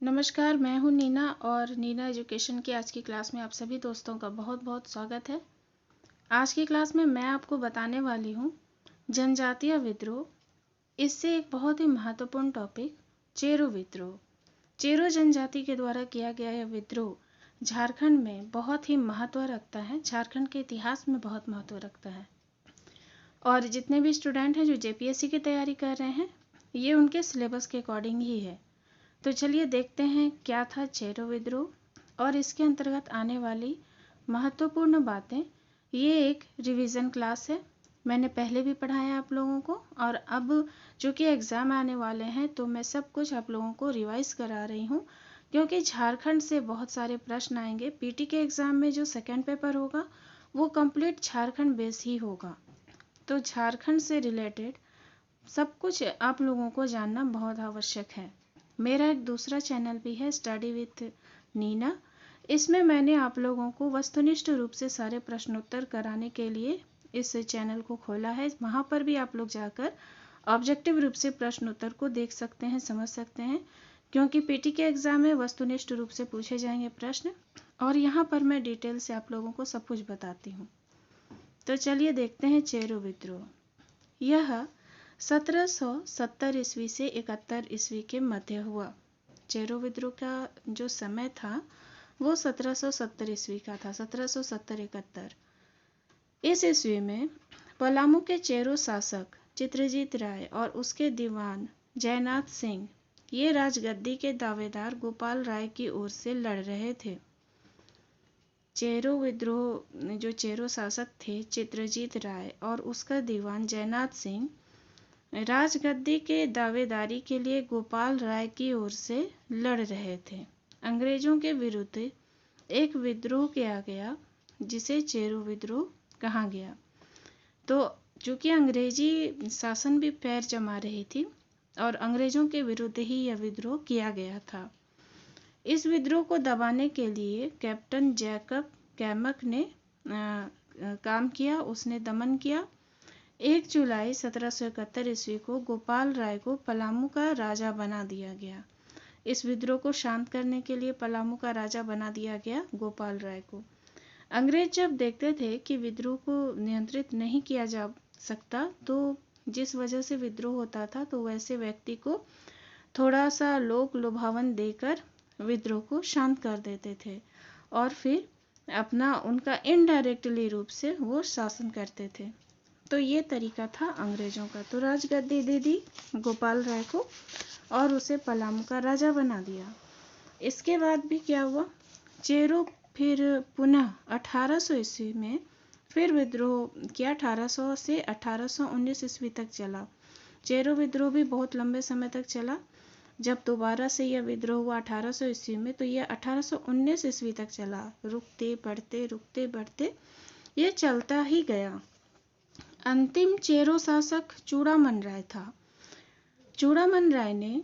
नमस्कार, मैं हूँ नीना और नीना एजुकेशन की आज की क्लास में आप सभी दोस्तों का बहुत बहुत स्वागत है। आज की क्लास में मैं आपको बताने वाली हूँ जनजातीय विद्रोह। इससे एक बहुत ही महत्वपूर्ण टॉपिक चेरो विद्रोह। चेरो जनजाति के द्वारा किया गया यह विद्रोह झारखंड में बहुत ही महत्व रखता है, झारखंड के इतिहास में बहुत महत्व रखता है। और जितने भी स्टूडेंट हैं जो जेपीएससी की तैयारी कर रहे हैं, ये उनके सिलेबस के अकॉर्डिंग ही है। तो चलिए देखते हैं क्या था चेरो विद्रोह और इसके अंतर्गत आने वाली महत्वपूर्ण बातें। ये एक रिवीजन क्लास है, मैंने पहले भी पढ़ाया आप लोगों को, और अब जो कि एग्ज़ाम आने वाले हैं तो मैं सब कुछ आप लोगों को रिवाइज करा रही हूँ, क्योंकि झारखंड से बहुत सारे प्रश्न आएंगे। पीटी के एग्ज़ाम में जो सेकेंड पेपर होगा वो कंप्लीट झारखंड बेस ही होगा। तो झारखंड से रिलेटेड सब कुछ आप लोगों को जानना बहुत आवश्यक है। मेरा एक दूसरा चैनल भी है, स्टडी विथ नीना। इसमें मैंने आप लोगों को वस्तुनिष्ठ रूप से सारे प्रश्नोत्तर कराने के लिए इस चैनल को खोला है। वहाँ पर भी आप लोग जाकर ऑब्जेक्टिव रूप से प्रश्नोत्तर को देख सकते हैं, समझ सकते हैं, क्योंकि पीटी के एग्ज़ाम में वस्तुनिष्ठ रूप से पूछे जाएंगे प्रश्न, और यहाँ पर मैं डिटेल से आप लोगों को सब कुछ बताती हूँ। तो चलिए देखते हैं चेरो विद्रोह। यह 1770 ईस्वी से 71 ईस्वी के मध्य हुआ। चेरो विद्रोह का जो समय था वो 1770 ईस्वी का था, 1770-71। इस ईस्वी में पलामू के चेरो शासक चित्रजीत राय और उसके दीवान जयनाथ सिंह ये राजगद्दी के दावेदार गोपाल राय की ओर से लड़ रहे थे। चेरो विद्रोह जो चेरो शासक थे चित्रजीत राय और उसका दीवान जयनाथ सिंह राजगद्दी के दावेदारी के लिए गोपाल राय की ओर से लड़ रहे थे। अंग्रेजों के विरुद्ध एक विद्रोह किया गया जिसे चेरो विद्रोह कहा गया। तो चूंकि अंग्रेजी शासन भी पैर जमा रही थी और अंग्रेजों के विरुद्ध ही यह विद्रोह किया गया था। इस विद्रोह को दबाने के लिए कैप्टन जैकब कैमक ने काम किया, उसने दमन किया। 1 जुलाई 1771 ईस्वी को गोपाल राय को पलामू का राजा बना दिया गया। इस विद्रोह को शांत करने के लिए पलामू का राजा बना दिया गया गोपाल राय को। अंग्रेज जब देखते थे कि विद्रोह को नियंत्रित नहीं किया जा सकता, तो जिस वजह से विद्रोह होता था, तो वैसे व्यक्ति को थोड़ा सा लोक लुभावन देकर विद्रोह को शांत कर देते थे और फिर अपना उनका इनडायरेक्टली रूप से वो शासन करते थे। तो ये तरीका था अंग्रेजों का। तो राजगद्दी दे दी गोपाल राय को और उसे पलामू का राजा बना दिया। इसके बाद भी क्या हुआ, चेरो फिर पुनः 1800 ईस्वी में फिर विद्रोह किया। 1800 से 1819 ईस्वी तक चला। चेरो विद्रोह भी बहुत लंबे समय तक चला। जब दोबारा से यह विद्रोह हुआ 1800 ईस्वी में, तो यह 1819 ईस्वी तक चला। रुकते बढ़ते ये चलता ही गया। अंतिम चेरो शासक चूड़ामन राय था। चूड़ामन राय ने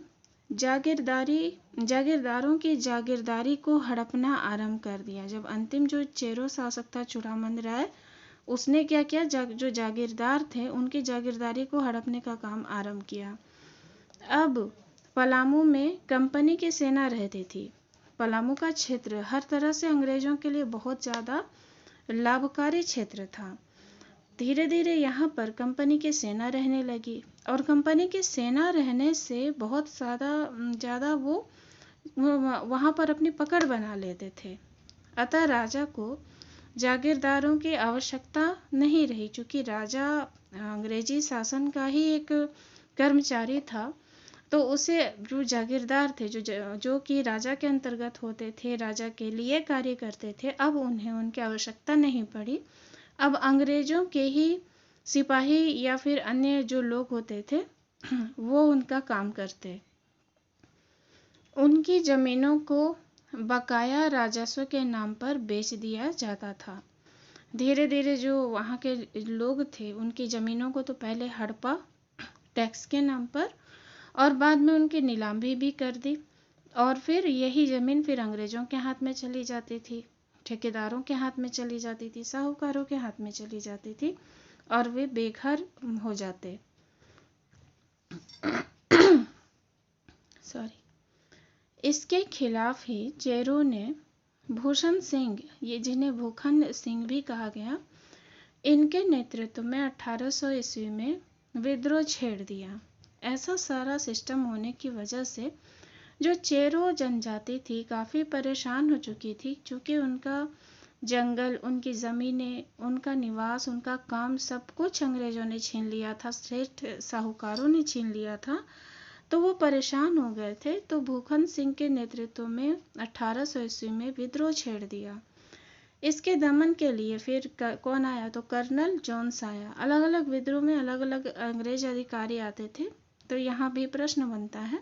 जागीरदारों की जागीरदारी को हड़पना आरंभ कर दिया। जब अंतिम जो चेरो शासक था चूड़ामन राय, उसने क्या किया, जो जागीरदार थे उनकी जागीरदारी को हड़पने का काम आरंभ किया। अब पलामू में कंपनी की सेना रहती थी। पलामू का क्षेत्र हर तरह से अंग्रेजों के लिए बहुत ज़्यादा लाभकारी क्षेत्र था। धीरे धीरे यहाँ पर कंपनी की सेना रहने लगी और कंपनी की सेना रहने से बहुत ज़्यादा वो वहाँ पर अपनी पकड़ बना लेते थे। अतः राजा को जागीरदारों की आवश्यकता नहीं रही, चूँकि राजा अंग्रेजी शासन का ही एक कर्मचारी था। तो उसे जो जागीरदार थे, जो कि राजा के अंतर्गत होते थे, राजा के लिए कार्य करते थे, अब उन्हें उनकी आवश्यकता नहीं पड़ी। अब अंग्रेजों के ही सिपाही या फिर अन्य जो लोग होते थे वो उनका काम करते। उनकी जमीनों को बकाया राजस्व के नाम पर बेच दिया जाता था। धीरे धीरे जो वहाँ के लोग थे उनकी ज़मीनों को तो पहले हड़पा टैक्स के नाम पर और बाद में उनकी नीलामी भी कर दी, और फिर यही ज़मीन फिर अंग्रेज़ों के हाथ में चली जाती थी, ठेकेदारों के हाथ में चली जाती थी, साहूकारों के हाथ में चली जाती थी और वे बेघर हो जाते। सॉरी। इसके खिलाफ ही चेरो ने भूषण सिंह, ये जिन्हें भूखंड सिंह भी कहा गया, इनके नेतृत्व में 1800 ईस्वी में विद्रोह छेड़ दिया। ऐसा सारा सिस्टम होने की वजह से जो चेरो जनजाति थी काफ़ी परेशान हो चुकी थी, क्योंकि उनका जंगल, उनकी ज़मीनें, उनका निवास, उनका काम सब कुछ अंग्रेज़ों ने छीन लिया था, श्रेष्ठ साहूकारों ने छीन लिया था। तो वो परेशान हो गए थे। तो भूखंड सिंह के नेतृत्व में 1800 ईस्वी में विद्रोह छेड़ दिया। इसके दमन के लिए फिर कौन आया? तो कर्नल जोन्स आया। अलग अलग विद्रोह में अलग अलग अंग्रेज अधिकारी आते थे। तो यहाँ भी प्रश्न बनता है,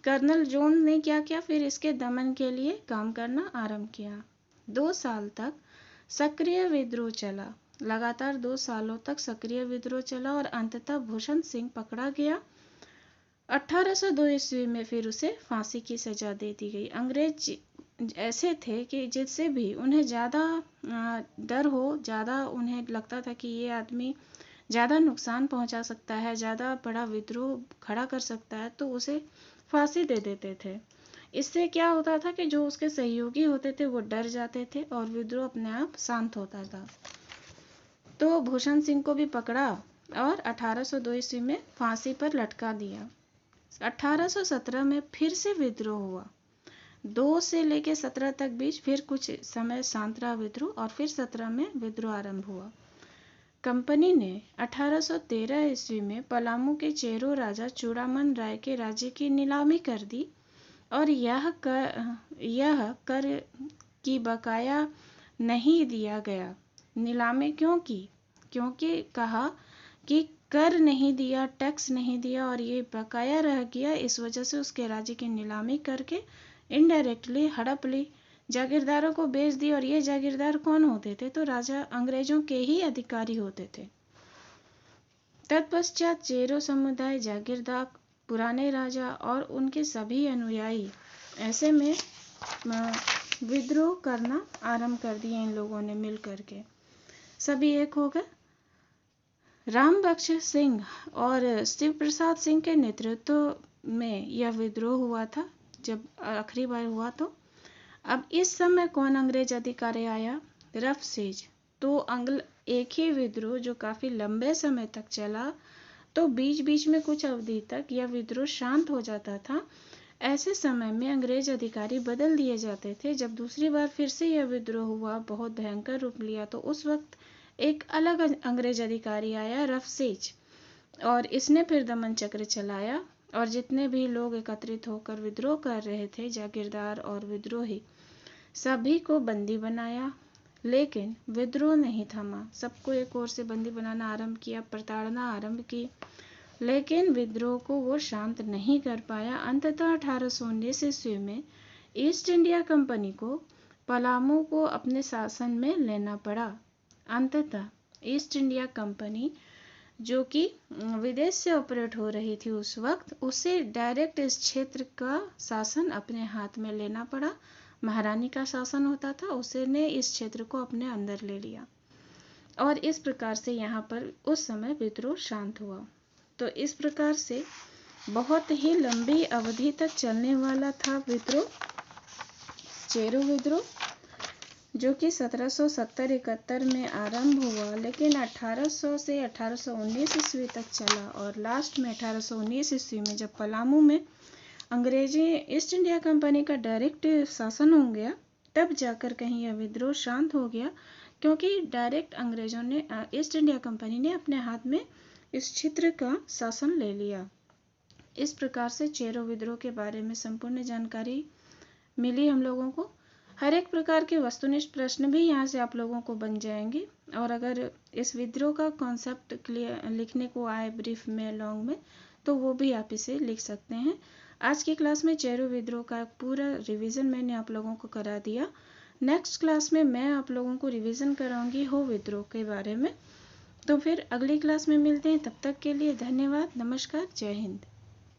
कर्नल जोन्स ने क्या किया? फिर इसके दमन के लिए काम करना आरंभ किया। 2 साल तक सक्रिय विद्रोह चला। लगातार 2 सालों तक सक्रिय विद्रोह चला और अंततः भूषण सिंह पकड़ा गया। 1802 ईस्वी में फिर उसे फांसी की सजा दे दी गई। अंग्रेज ऐसे थे कि जिससे भी उन्हें ज़्यादा डर हो, ज़्यादा उन्हें लगता था कि ये आदमी ज़्यादा नुकसान पहुंचा सकता है, ज़्यादा बड़ा विद्रोह खड़ा कर सकता है, तो उसे फांसी दे देते थे। इससे क्या होता था कि जो उसके सहयोगी होते थे वो डर जाते थे और विद्रोह अपने आप शांत होता था। तो भूषण सिंह को भी पकड़ा और 1802 ईस्वी में फांसी पर लटका दिया। 1817 में फिर से विद्रोह हुआ। 2 से लेकर 17 तक बीच फिर कुछ समय शांत रहा विद्रोह और फिर 17 में विद्रोह आरंभ हुआ। कंपनी ने 1813 ईस्वी में पलामू के चेरो राजा चूड़ामन राय के राज्य की नीलामी कर दी और यह कर की बकाया नहीं दिया गया। नीलामी क्यों की? क्योंकि कहा कि कर नहीं दिया, टैक्स नहीं दिया और ये बकाया रह गया, इस वजह से उसके राज्य की नीलामी करके इनडायरेक्टली हड़प ली, जागीरदारों को बेच दी। और ये जागीरदार कौन होते थे? तो राजा अंग्रेजों के ही अधिकारी होते थे। तत्पश्चात चेरो समुदाय, जागीरदार, पुराने राजा और उनके सभी अनुयायी ऐसे में विद्रोह करना आरंभ कर दिए। इन लोगों ने मिल करके सभी एक हो गए। राम बख्श सिंह और शिव प्रसाद सिंह के नेतृत्व में यह विद्रोह हुआ था जब आखिरी बार हुआ। तो अब इस समय कौन अंग्रेज अधिकारी आया? Rough says. तो एक ही विद्रोह जो काफ़ी लंबे समय तक चला, तो बीच बीच में कुछ अवधि तक यह विद्रोह शांत हो जाता था। ऐसे समय में अंग्रेज अधिकारी बदल दिए जाते थे। जब दूसरी बार फिर से यह विद्रोह हुआ, बहुत भयंकर रूप लिया, तो उस वक्त एक अलग अंग्रेज अधिकारी आया, रफ सेज, और इसने फिर दमन चक्र चलाया और जितने भी लोग एकत्रित होकर विद्रोह कर रहे थे, जागीरदार और विद्रोही, सभी को बंदी बनाया। लेकिन विद्रोह नहीं थमा। सबको एक ओर से बंदी बनाना आरंभ किया, प्रताड़ना आरंभ की, लेकिन विद्रोह को वो शांत नहीं कर पाया। अंततः 1819 ईस्वी में ईस्ट इंडिया कंपनी को पलामू को अपने शासन में लेना पड़ा। अंततः ईस्ट इंडिया कंपनी, जो कि विदेश से ऑपरेट हो रही थी उस वक्त, उसे डायरेक्ट इस क्षेत्र का शासन अपने हाथ में लेना पड़ा। महारानी का शासन होता था, उसने इस क्षेत्र को अपने अंदर ले लिया और इस प्रकार से यहाँ पर उस समय विद्रोह शांत हुआ। तो इस प्रकार से बहुत ही लंबी अवधि तक चलने वाला था विद्रोह, चेरो विद्रोह, जो कि 1770-71 में आरंभ हुआ, लेकिन 1800 से 1819 ईस्वी तक चला और लास्ट में 1819 ईस्वी में जब पलामू में अंग्रेजी ईस्ट इंडिया कंपनी का डायरेक्ट शासन हो गया, तब जाकर कहीं यह विद्रोह शांत हो गया, क्योंकि डायरेक्ट अंग्रेजों ने, ईस्ट इंडिया कंपनी ने अपने हाथ में इस क्षेत्र का शासन ले लिया। इस प्रकार से चेरो विद्रोह के बारे में संपूर्ण जानकारी मिली हम लोगों को। हर एक प्रकार के वस्तुनिष्ठ प्रश्न भी यहाँ से आप लोगों को बन जाएंगे और अगर इस विद्रोह का कॉन्सेप्ट क्लियर लिखने को आए ब्रीफ में, लॉन्ग में, तो वो भी आप इसे लिख सकते हैं। आज की क्लास में चेरो विद्रोह का पूरा रिवीजन मैंने आप लोगों को करा दिया। नेक्स्ट क्लास में मैं आप लोगों को रिवीजन कराऊंगी हो विद्रोह के बारे में। तो फिर अगली क्लास में मिलते हैं। तब तक के लिए धन्यवाद, नमस्कार, जय हिंद।